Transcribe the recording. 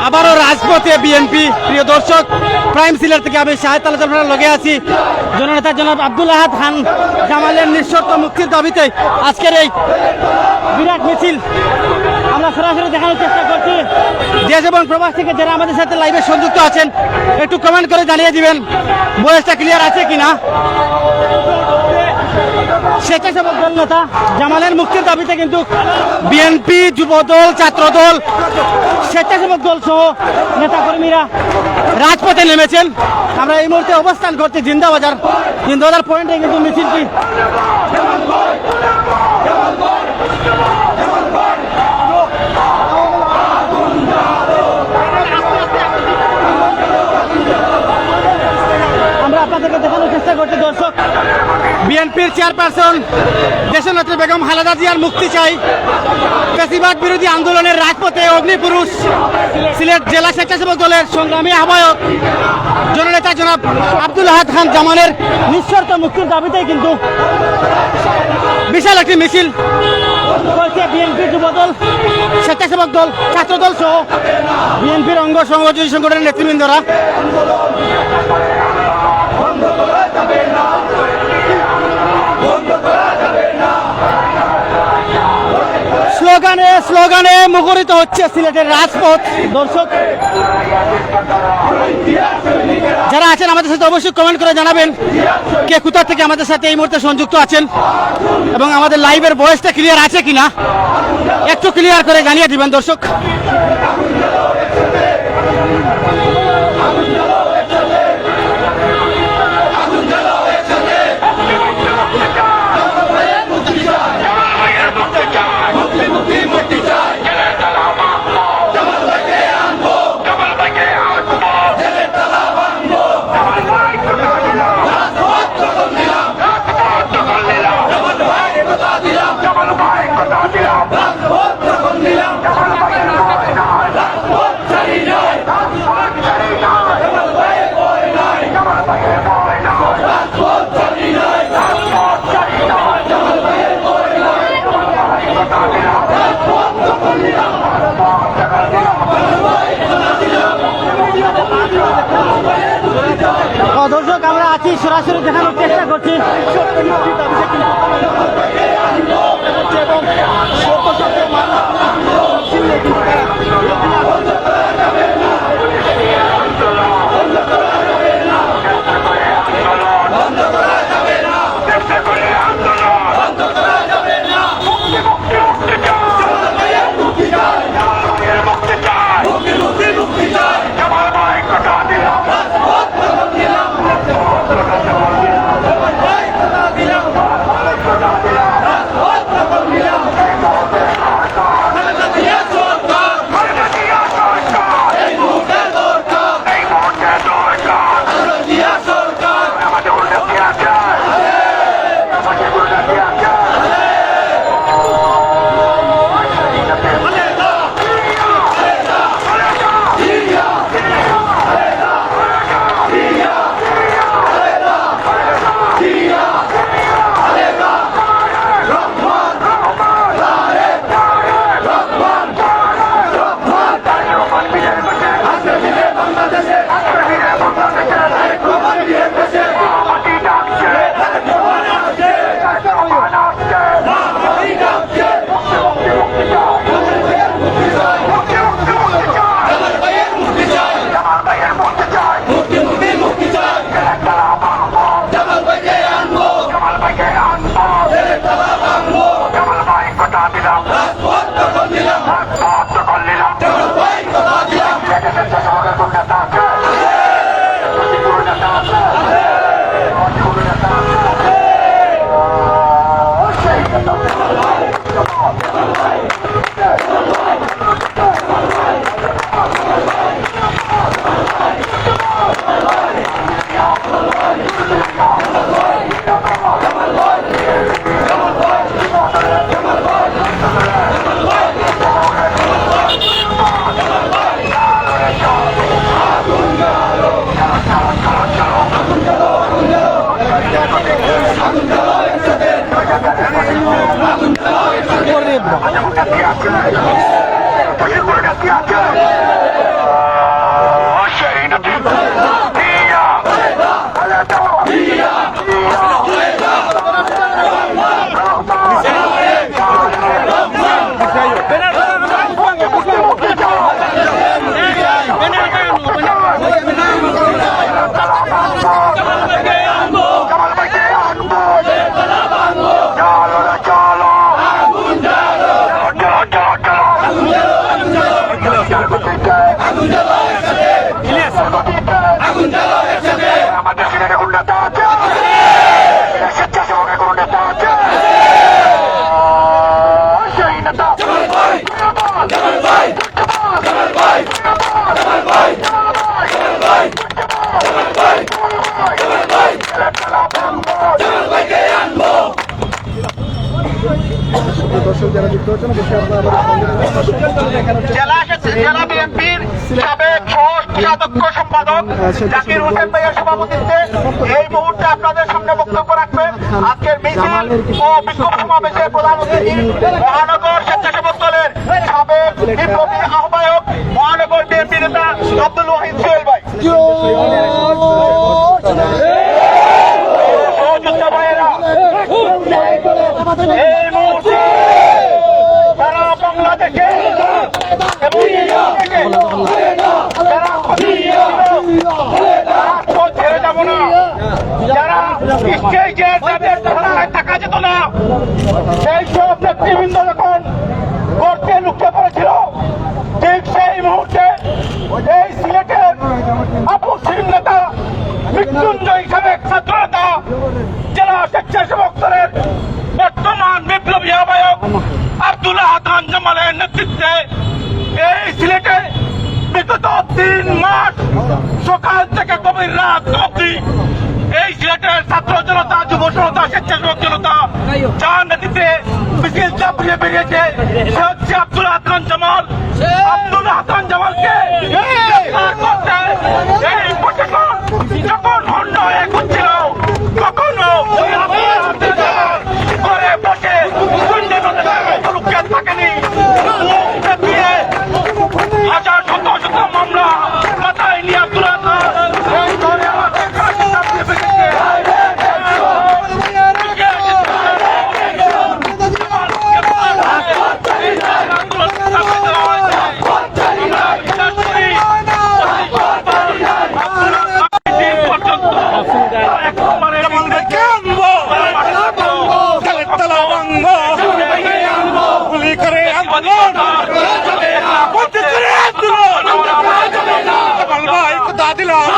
আবারও রাজপথে বিএনপি। প্রিয় দর্শক, প্রাইম সিলেট থেকে আমি শাহেদ আলোচনার লগে আছি। জননেতা জনাব আব্দুল আহাদ খান জামালের নিঃশর্ত মুক্তির দাবিতে আজকের এই বিরাট মিছিল আমরা সরাসরি দেখানোর চেষ্টা করছি। দেশ এবং প্রবাস থেকে যারা আমাদের সাথে লাইভে সংযুক্ত আছেন একটু কমেন্ট করে জানিয়ে দিবেন বয়সটা ক্লিয়ার আছে কিনা। স্বেচ্ছাসেবক দল নেতা জামালের মুক্তির দাবিতে কিন্তু বিএনপি, যুবদল, ছাত্রদল, স্বেচ্ছাসেবক দল সহ নেতাকর্মীরা রাজপথে নেমেছেন। আমরা এই মুহূর্তে অবস্থান করছি জিন্দাবাজার পয়েন্টে কিন্তু মিছিলটি আমরা আপনাদেরকে দেখানোর চেষ্টা করছি। দর্শক, বিএনপির চেয়ারপারসন দেশনেত্রী বেগম খালেদা জিয়ার মুক্তি চাই। ফ্যাসিবাদ বিরোধী আন্দোলনের রাজপথে অগ্নিপুরুষ সিলেট জেলা স্বেচ্ছাসেবক দলের সংগ্রামী আহ্বায়ক জননেতা জনাব আব্দুল আহাদ খান জামালের নিঃশর্ত মুক্তির দাবিতেই কিন্তু বিশাল একটি মিছিল করছে বিএনপি, যুবদল, স্বেচ্ছাসেবক দল, ছাত্রদল সহ বিএনপির অঙ্গ সংগঠন সংগঠনের নেতৃবৃন্দরা। স্লোগানে স্লোগানে মুখরিত হচ্ছে সিলেটের রাজপথ। দর্শক যারা আছেন আমাদের সাথে অবশ্যই কমেন্ট করে জানাবেন কে কোথা থেকে আমাদের সাথে এই মুহূর্তে সংযুক্ত আছেন এবং আমাদের লাইভের ভয়েসটা ক্লিয়ার আছে কিনা একটু ক্লিয়ার করে জানিয়ে দিবেন। দর্শক, দর্শক আমরা আছি, সরাসরি দেখানোর চেষ্টা করছি। Por দর্শক যারা যুক্ত হচ্ছেন অবশ্যই আপনারা জেলা বিএনপির সাবেক সহ-সাধক্য সম্পাদক জাকির হোসেন ভাইয়ের সভাপতিত্বে এই মুহূর্তে আপনাদের সামনে বক্তব্য রাখবেন আজকের মিছিল ও বিক্ষোভ সমাবেশের প্রধান অতিথি মহানগর স্বেচ্ছাসেবক দলের সাবেক বিপ্লবী আহ্বায়ক মহানগর বিএনপি নেতা আব্দুল ওয়াহিদ সোহেল ভাই। সহযোদ্ধা ভাইয়েরা, এই মুহূর্তে সারা বাংলাদেশে এবং ছেড়ে যাব না, যারা স্টেজের তাদের ধারায় থাকা যেত না, সেই সব নেতৃবৃন্দ যখন গর্তে লুকিয়ে পড়েছিল, ঠিক সেই মুহূর্তে এই সিলেটের আপসীন নেতা মৃত্যুঞ্জয় সাবেক ছাত্র নেতা জেলা স্বেচ্ছাসেবক দলের বর্তমান বিপ্লবী আহ্বায়ক আব্দুল আহাদ খান জামালের নেতৃত্বে এই সিলেটে বিগত 3 মাস সকাল থেকে গভীর রাত অবধি এই সিলেটের ছাত্র জনতা, যুব জনতা, স্বেচ্ছাসেবক জনতা যার নেতৃত্বে মিছিল চাপিয়ে বেরিয়েছে, সে হচ্ছে আব্দুল আহাদ খান জামাল। আব্দুল আহাদ খান জামালকে গ্রেফতার করতে এই প্রশাসন যখন হন্য হয়ে করছিল, কখনো ঘরে বসে লুকিয়ে থাকেনি। হাজার শত শত মামলা মাথায় নিয়ে আব্দুল আহাদ দিলাম